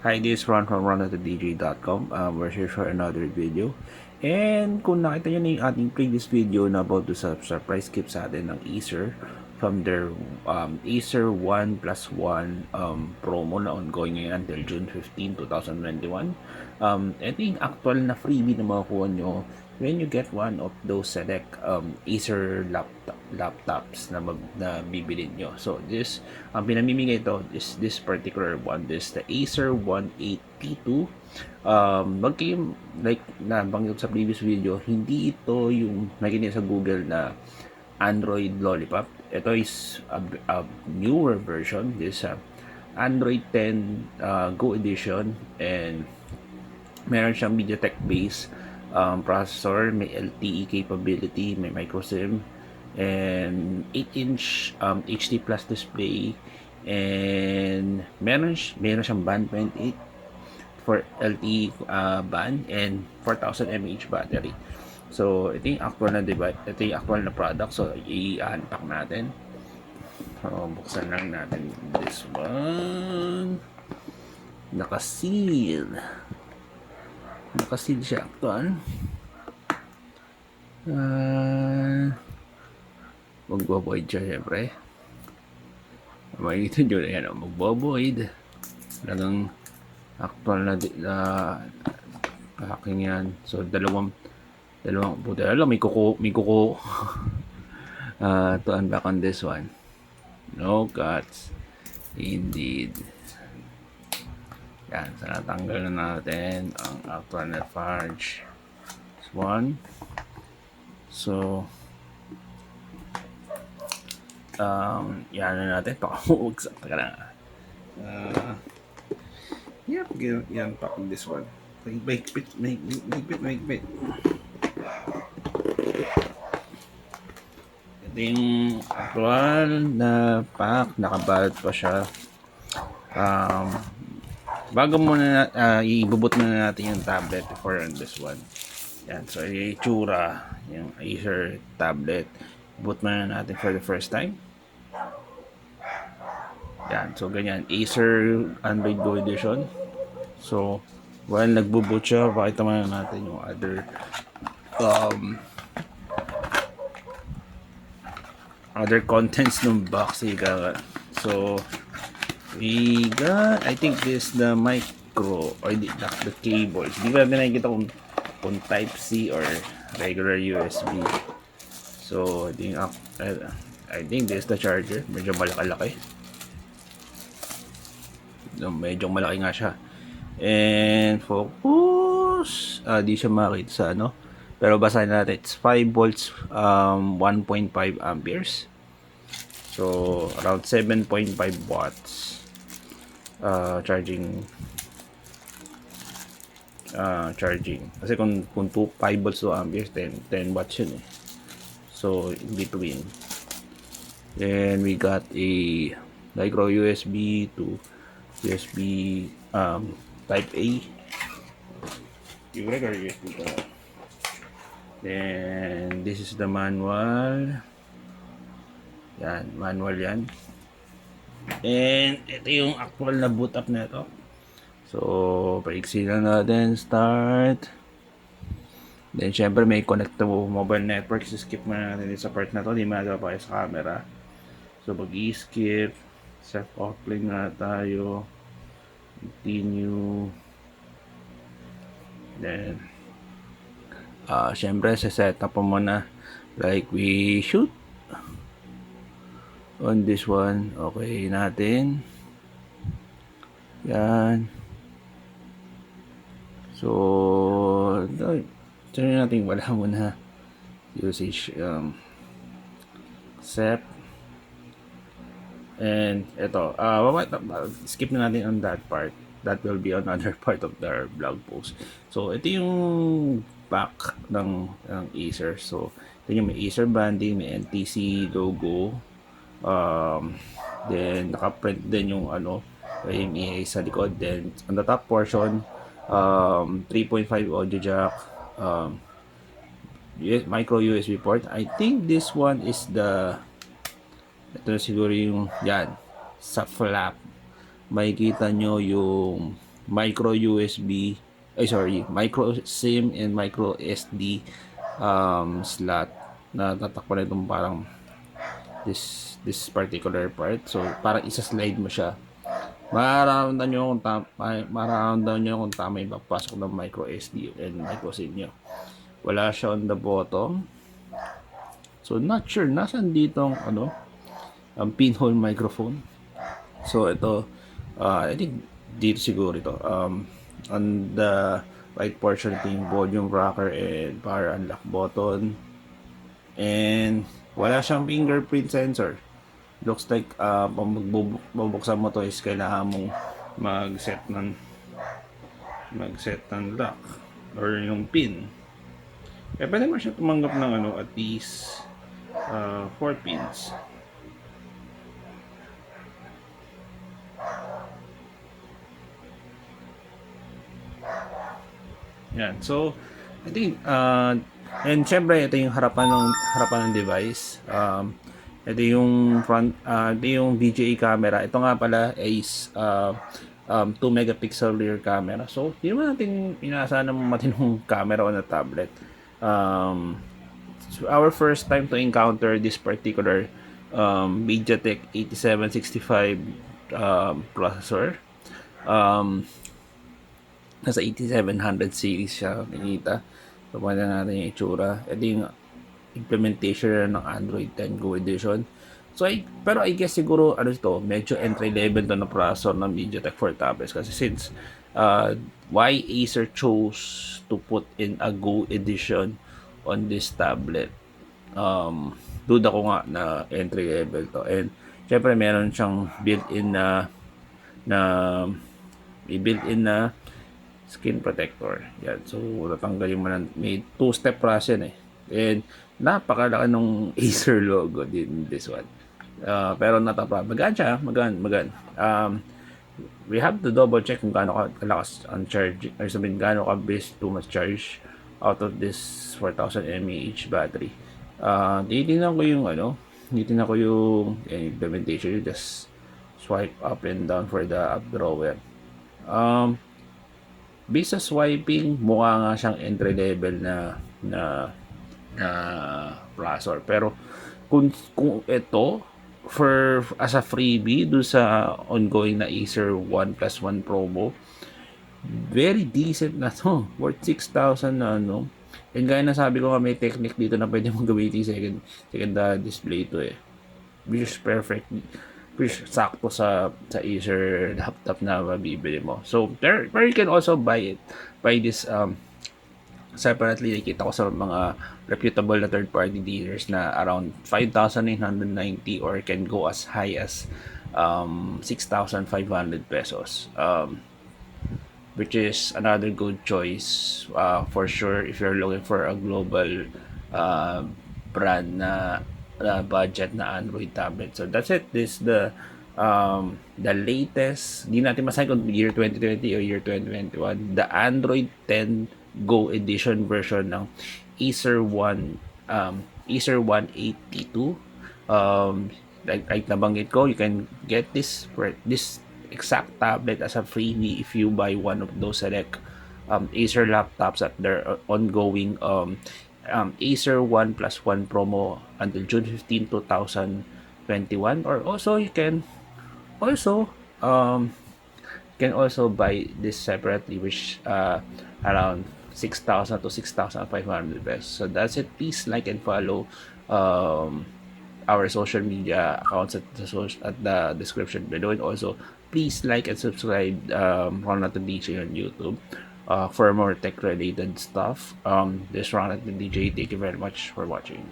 Hi, this is Ron from ron@dj.com. We're here for another video. And kung nakita nyo na yung ating previous video na about sa surprise gift sa atin ng Acer from their Acer One plus One promo na ongoing ngayon until June 15, 2021. Ito yung actual na freebie na makukuha nyo when you get one of those select Acer laptops na bibilin nyo. So this, ang pinamimigay ito is this particular one, this the Acer One 8T2. Wag kayong, like nabanggit sa previous video, hindi ito yung nakikita sa Google na Android Lollipop. Ito is a newer version. This Android 10 Go edition, and meron siyang MediaTek base processor, may LTE capability, may micro SIM, and 8-inch HD plus display, and meron siyang band 28 for LTE band, and 4000 mAh battery. So ito yung actual na device, ito yung actual na product. So i-unpack natin. So buksan lang natin this one. Nakaseal siya actual. Magbo-void siya syempre. Makikita nyo na yan, magbo-void. Talagang actual na packing yan. So dalawang puti. Alam, may kuko. To unpack on this one. No cuts. Indeed. Yan, so natanggal na natin ang actual na Farge. This one. So yan na natin. Pakawagsak ka na. Yep, yan pack this one. Mahigpit. Ito yung actual na pack. Nakabalot pa siya. Bago muna ibubot muna natin yung tablet before on this one. Yan, so yung itsura, yung Acer tablet, boot muna natin for the first time. Yan, so ganyan, Acer Android Go edition. So while nagbo-boot siya, pakita muna natin yung other contents ng box. So we got, I think this the micro or the cable. Hindi ko natin nakikita kung type C or regular USB. So I think this the charger. Medyo malaki-laki. Medyo malaki nga siya. And focus, di siya makita sa ano, pero basahin natin. It's 5 volts 1.5 amperes. So around 7.5 watts charging. Kasi kung 5 volts to amperes, 10 watts yun eh. So in between. Then we got a micro USB to USB type A. Yung regular USB ko. Then this is the manual. Yan, manual yan. And ito yung actual na boot up na ito. So paiksi lang natin, start. Then syempre may connect to mobile network. Skip muna natin sa part na to, di magawa pa sa camera. So pag i-skip, self-offline na tayo, continue. Then syempre set up mo na like we shoot on this one. Okay natin yan. So turn natin, wala muna usage set. And ito skip na natin on that part. That will be another part of their blog post. So ito yung pack ng Acer. So ito yung may Acer branding, may NTC logo, then naka-print din yung yung EA sa likod. Then on the top portion, 3.5 audio jack, micro USB port. I think this one is ito siguro yung yan sa flap. Makikita nyo yung micro USB, micro SIM and micro SD slot na tatakpan na itong parang this particular part. So parang isa-slide mo siya. Mararamdaman nyo kung mararamdaman nyo kung tama yung pagpasok ng micro SD and micro SIM nyo. Wala siya on the bottom. So not sure nasan dito ang pinhole microphone. So ito I think dito siguro ito on the right portion ito yung volume rocker and power unlock button, and wala siyang fingerprint sensor. Looks like pag magbubuksan mo to is kailangan mong mag-set ng lock or yung pin. Kaya pwede mo siya tumanggap ng at least 4 pins. Yan. So, I think, and syempre, ito yung harapan ng device. Ito yung ito yung VGA camera. Ito nga pala is 2 megapixel rear camera. So, hindi naman natin inaasahan ng matinong camera on a tablet. So our first time to encounter this particular MediaTek 8765 processor. Nasa 8700 series siya nakikita. So, pwede natin yung itsura. Ito yung implementation ng Android 10 Go Edition. So, pero I guess siguro, medyo entry level to na processor ng MediaTek for tablets. Kasi since, why Acer chose to put in a Go Edition on this tablet? Duda ko nga na entry level to. And, syempre, meron siyang built-in na skin protector. Yan. So, tatanggalin mo na. May 2-step process yan eh. And, napakalaki nung Acer logo din this one. Pero not a problem. Magaan siya. Magaan. We have to double check kung gaano kalakas ang charge. Or sabihin, gaano ka-base too much charge out of this 4000 mAh battery. Titingnan ko yung implementation. You just swipe up and down for the up drawer. Based sa swiping, mukha nga siyang entry level na processor. Pero kung ito as a freebie do sa ongoing na Acer One plus One promo, very decent na to. Worth 6,000 na And gaya na sabi ko nga, may technique dito na pwede mong gamitin second display to eh. Which is perfect. Sakto sa Acer laptop na mabibili mo. So there you can also buy this separately. Nakita ko sa mga reputable na third party dealers na around 5,990 or can go as high as 6,500 pesos, which is another good choice for sure if you're looking for a global brand na budget na Android tablet. So that's it. This is the latest, di natin masabi kung year 2020 o year 2021, the Android 10 Go Edition version ng Acer One 882. Like nabanggit ko, you can get this exact tablet as a freebie if you buy one of those select Acer laptops at their ongoing Acer One plus One promo until June 15, 2021. Or also you can also buy this separately, which around 6,000 to 6,500 pesos. So that's it. Please like and follow our social media accounts at the description below, and also please like and subscribe Ronald DJ on YouTube for more tech related stuff. This Ronald DJ, thank you very much for watching.